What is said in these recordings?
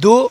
2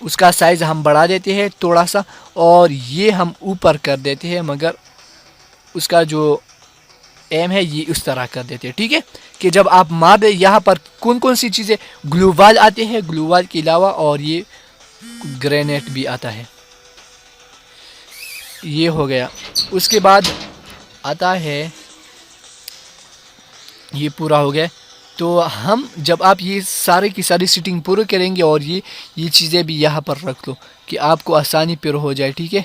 اس کا سائز ہم بڑھا دیتے ہیں تھوڑا سا، اور یہ ہم اوپر کر دیتے ہیں، مگر اس کا جو ایم ہے یہ اس طرح کر دیتے ہیں، ٹھیک ہے، کہ جب آپ مار دیں یہاں پر کون سی چیزیں گلو وال آتے ہیں، گلو وال کے علاوہ اور یہ گرینیٹ بھی آتا ہے. یہ ہو گیا. اس کے بعد آتا ہے، یہ پورا ہو گیا. تو ہم جب آپ یہ سارے کی ساری سیٹنگ پورے کریں گے، اور یہ چیزیں بھی یہاں پر رکھ لو کہ آپ کو آسانی پر ہو جائے، ٹھیک ہے.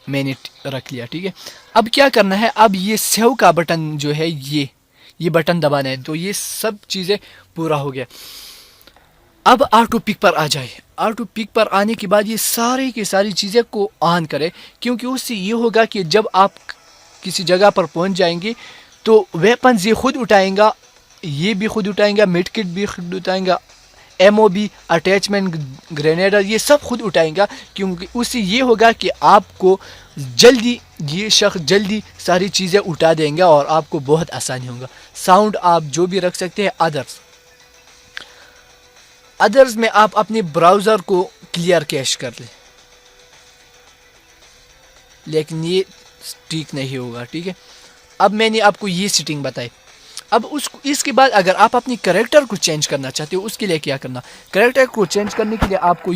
میں نے رکھ لیا، ٹھیک ہے. اب کیا کرنا ہے، اب یہ سیو کا بٹن جو ہے یہ بٹن دبانا ہے. تو یہ سب چیزیں پورا ہو گیا. اب آٹو پک پر آ جائے. آٹو پک پر آنے کے بعد یہ ساری کی ساری چیزیں کو آن کرے، کیونکہ اس سے یہ ہوگا کہ جب آپ کسی جگہ پر پہنچ جائیں گے تو ویپنز یہ خود اٹھائیں گا، یہ بھی خود اٹھائیں گا، میڈ کٹ بھی خود اٹھائیں گا، ایمو بھی، اٹیچمنٹ، گرینیڈر، یہ سب خود اٹھائیں گا. کیونکہ اس سے یہ ہوگا کہ آپ کو جلدی یہ شخص جلدی ساری چیزیں اٹھا دیں گا اور آپ کو بہت آسانی ہوگا. ساؤنڈ آپ جو بھی رکھ سکتے ہیں. ادرز میں آپ اپنے براؤزر کو کلیئر کیش کر لیں، لیکن یہ ٹھیک نہیں ہوگا، ٹھیک ہے. اب میں نے آپ کو یہ سیٹنگ بتائی. اب اس کے بعد اگر آپ اپنی کریکٹر کو چینج کرنا چاہتے ہو، اس کے لیے کیا کرنا. کریکٹر کو چینج کرنے کے لیے آپ کو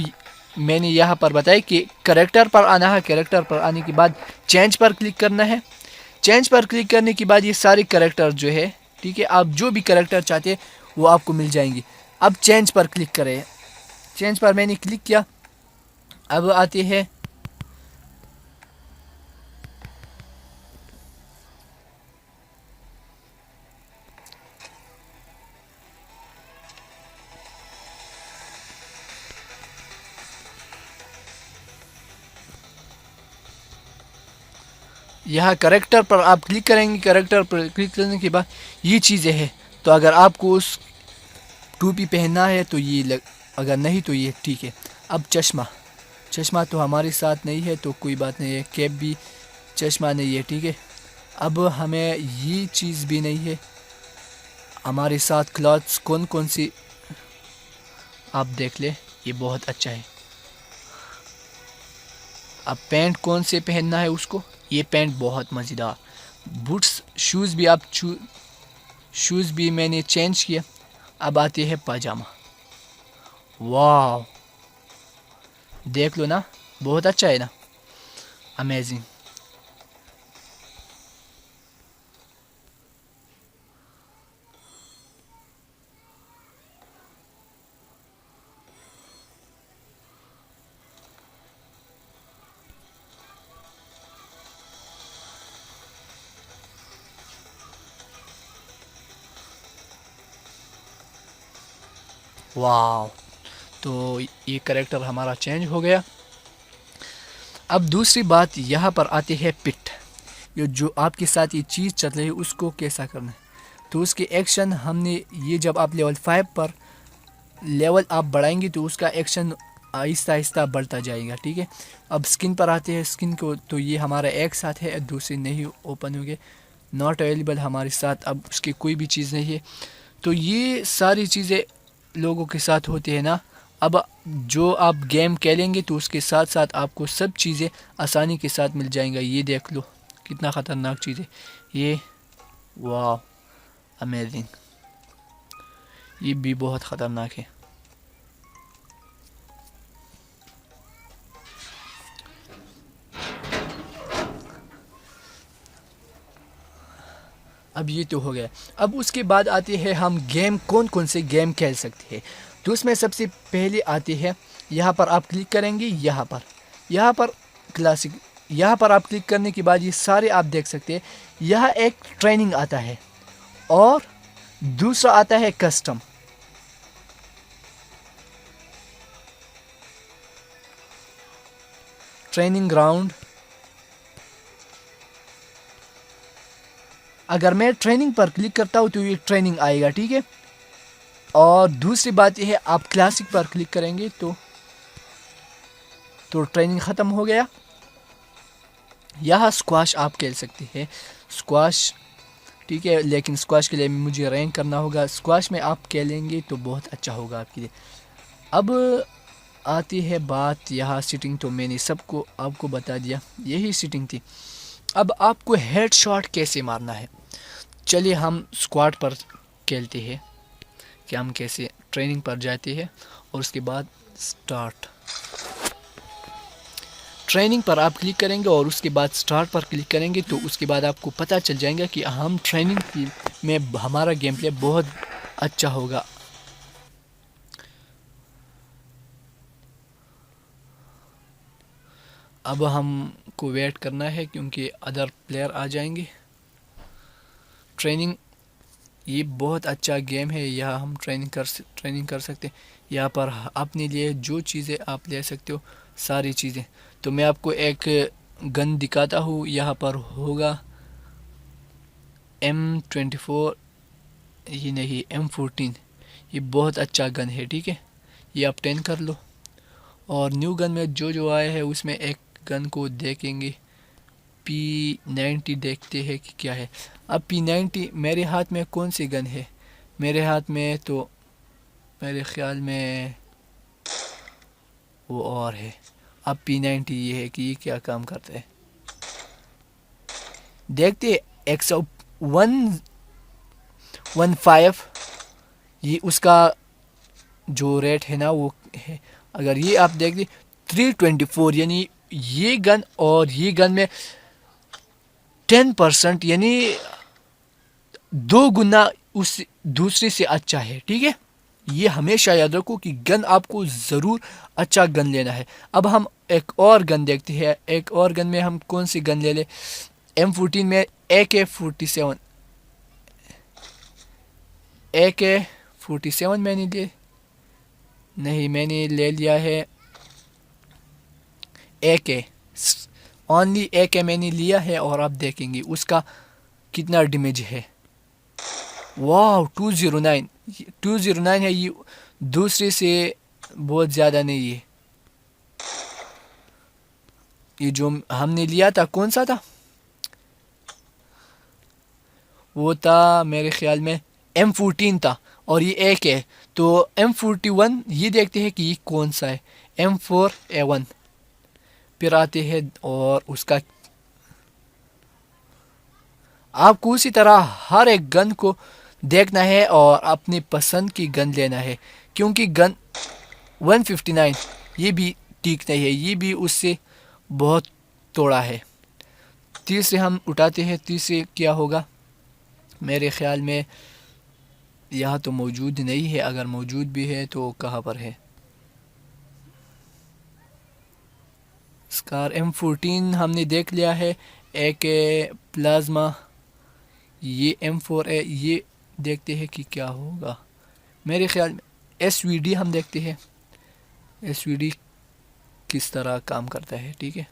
میں نے یہاں پر بتایا کہ کریکٹر پر آنا ہے. کریکٹر پر آنے کے بعد چینج پر کلک کرنا ہے. چینج پر کلک کرنے کے بعد یہ سارے کریکٹر جو ہے، ٹھیک ہے، آپ جو بھی کریکٹر چاہتے ہیں وہ آپ کو مل جائیں گے. اب چینج پر کلک کریں. چینج پر میں نے کلک کیا. اب آتے ہیں یہاں کریکٹر پر آپ کلک کریں گے. کریکٹر پر کلک کرنے کے بعد یہ چیزیں ہیں. تو اگر آپ کو اس ٹوپی پہننا ہے تو یہ اگر نہیں تو یہ ٹھیک ہے. اب چشمہ تو ہمارے ساتھ نہیں ہے تو کوئی بات نہیں ہے. کیپ بھی، چشمہ نہیں ہے، ٹھیک ہے. اب ہمیں یہ چیز بھی نہیں ہے ہمارے ساتھ. کلاتھس کون سی آپ دیکھ لیں، یہ بہت اچھا ہے. اب پینٹ کون سے پہننا ہے اس کو، یہ پینٹ بہت مزیدار. بوٹس، شوز بھی شوز بھی میں نے چینج کیا. اب آتے ہیں پاجامہ. واو، دیکھ لو نا، بہت اچھا ہے نا، امیزنگ. واو، تو یہ کریکٹر ہمارا چینج ہو گیا. اب دوسری بات یہاں پر آتے ہے پٹ. جو آپ کے ساتھ یہ چیز چل رہی ہے اس کو کیسا کرنا ہے. تو اس کے ایکشن ہم نے یہ جب آپ لیول 5 پر لیول آپ بڑھائیں گے تو اس کا ایکشن آہستہ آہستہ بڑھتا جائے گا، ٹھیک ہے. اب سکن پر آتے ہیں. سکن کو تو یہ ہمارا ایک ساتھ ہے، دوسری نہیں اوپن ہو گئے، ناٹ اویلیبل ہمارے ساتھ. اب اس کی کوئی بھی چیز نہیں ہے. تو یہ ساری چیزیں لوگوں کے ساتھ ہوتی ہے نا. اب جو آپ گیم کھیلیں گے تو اس کے ساتھ ساتھ آپ کو سب چیزیں آسانی کے ساتھ مل جائیں گا. یہ دیکھ لو کتنا خطرناک چیز ہے یہ. واو، امیزنگ. یہ بھی بہت خطرناک ہے. اب یہ تو ہو گیا. اب اس کے بعد آتے ہیں ہم گیم کون سے گیم کھیل سکتے ہیں. تو اس میں سب سے پہلے آتے ہیں یہاں پر آپ کلک کریں گے. یہاں پر کلاسک، یہاں پر آپ کلک کرنے کے بعد یہ سارے آپ دیکھ سکتے ہیں. یہاں ایک ٹریننگ آتا ہے اور دوسرا آتا ہے کسٹم. Training ground. اگر میں ٹریننگ پر کلک کرتا ہوں تو یہ ٹریننگ آئے گا، ٹھیک ہے. اور دوسری بات یہ ہے آپ کلاسک پر کلک کریں گے تو ٹریننگ ختم ہو گیا. یہاں اسکواش آپ کھیل سکتے ہیں. اسکواش ٹھیک ہے، لیکن اسکواش کے لیے مجھے رینک کرنا ہوگا. اسکواش میں آپ کھیلیں گے تو بہت اچھا ہوگا آپ کے لیے. اب آتی ہے بات یہاں سیٹنگ، تو میں نے سب کو آپ کو بتا دیا، یہی سیٹنگ تھی. اب آپ کو ہیڈ شاٹ کیسے مارنا ہے، چلیے ہم اسکواڈ پر کھیلتے ہیں کہ ہم کیسے ٹریننگ پر جاتے ہیں. اور اس کے بعد اسٹارٹ، ٹریننگ پر آپ کلک کریں گے اور اس کے بعد اسٹارٹ پر کلک کریں گے تو اس کے بعد آپ کو پتہ چل جائے گا کہ ہم ٹریننگ میں ہمارا گیم پلے بہت اچھا ہوگا. اب ہم کو ویٹ کرنا ہے کیونکہ ادر پلیئر آ جائیں گے. ٹریننگ یہ بہت اچھا گیم ہے، یہاں ہم ٹریننگ کر سکتے ہیں. یہاں پر اپنے لیے جو چیزیں آپ لے سکتے ہو ساری چیزیں. تو میں آپ کو ایک گن دکھاتا ہوں، یہاں پر ہوگا M24، یہ نہیں M14. یہ بہت اچھا گن ہے، ٹھیک ہے، یہ آپ 10 کر لو. اور نیو گن میں جو آیا ہے اس میں ایک گن کو دیکھیں گے، P90 دیکھتے ہیں کہ کیا ہے. اب P90 میرے ہاتھ میں کون سی گن ہے، میرے ہاتھ میں تو میرے خیال میں وہ اور ہے. اب P90 یہ ہے کہ یہ کیا کام کرتا ہے دیکھتے. 115 یہ اس کا جو ریٹ ہے نا وہ ہے. اگر یہ آپ دیکھ دیں 324، یعنی یہ گن اور یہ گن میں 10%، یعنی 2 گنا اس دوسرے سے اچھا ہے. ٹھیک ہے، یہ ہمیشہ یاد رکھو کہ گن آپ کو ضرور اچھا گن لینا ہے. اب ہم ایک اور گن دیکھتے ہیں، ایک اور گن میں ہم کون سی گن لے لیں. M14 میں AK-47 میں نے میں نے لے لیا ہے AK، اونلی AK میں نے لیا ہے. اور آپ دیکھیں گے اس کا کتنا ڈیمیج ہے. واو 209 ہے، یہ دوسرے سے بہت زیادہ نہیں ہے. یہ جو ہم نے لیا تھا کون سا تھا، وہ تھا میرے خیال میں M14 تھا، اور یہ ایک ہے. تو M41 یہ دیکھتے ہیں کہ یہ کون سا ہے. M4A1 پھر آتے ہیں، اور اس کا آپ کو اسی طرح ہر ایک گن کو دیکھنا ہے اور اپنی پسند کی گن لینا ہے. کیونکہ گن 159 یہ بھی ٹھیک نہیں ہے، یہ بھی اس سے بہت توڑا ہے. تیسرے ہم اٹھاتے ہیں، تیسرے کیا ہوگا، میرے خیال میں یہاں تو موجود نہیں ہے، اگر موجود بھی ہے تو کہاں پر ہے. اسکار M14 ہم نے دیکھ لیا ہے. ایک پلازما، یہ M4 ہے، یہ دیکھتے ہیں کہ کیا ہوگا. میرے خیال میں SVD ہم دیکھتے ہیں، SVD کس طرح کام کرتا ہے. ٹھیک ہے،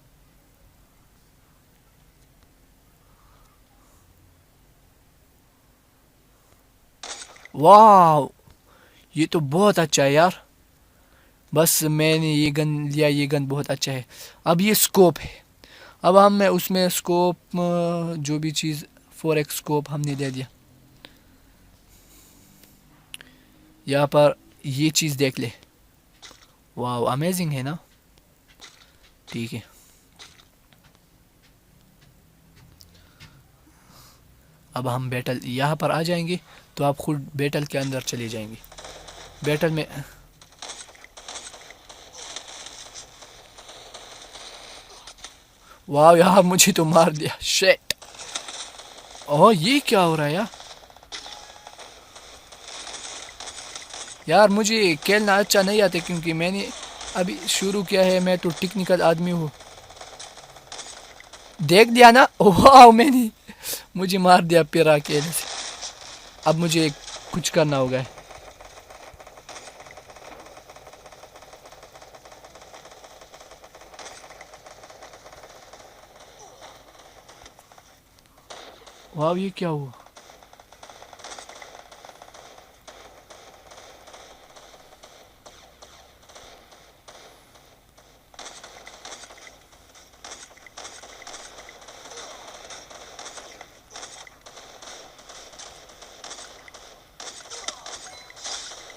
واو یہ تو بہت اچھا ہے یار. بس میں نے یہ گن لیا، یہ گن بہت اچھا ہے. اب یہ سکوپ ہے، اب ہم اس میں سکوپ جو بھی چیز 4x سکوپ ہم نے دے دیا. یہاں پر یہ چیز دیکھ لے، واو امیزنگ ہے نا. ٹھیک ہے، اب ہم بیٹل یہاں پر آ جائیں گے تو آپ خود بیٹل کے اندر چلے جائیں گے. بیٹل میں واو یار مجھے تو مار دیا، شیٹ. اوہ یہ کیا ہو رہا ہے یار مجھے کھیلنا اچھا نہیں آتا کیونکہ میں نے ابھی شروع کیا ہے، میں تو ٹیکنیکل آدمی ہوں. دیکھ دیا نا، واو میں نے مجھے مار دیا پیرا کھیلنے سے. اب مجھے کچھ کرنا ہوگا. واو یہ کیا ہوا،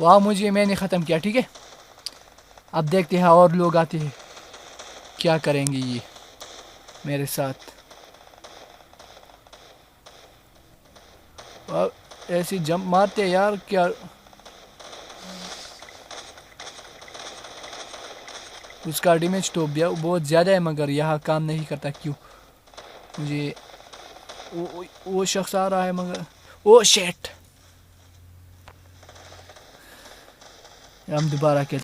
واہ مجھے میں نے ختم کیا. ٹھیک ہے اب دیکھتے ہیں اور لوگ آتے ہیں کیا کریں گے یہ میرے ساتھ. ایسی جمپ مارتے یار کیا. اس کا ڈیمیج تو بہت زیادہ ہے مگر یہاں کام نہیں کرتا. کیوں مجھے وہ شخص آ رہا ہے مگر او شیٹ. ہم دوبارہ کیا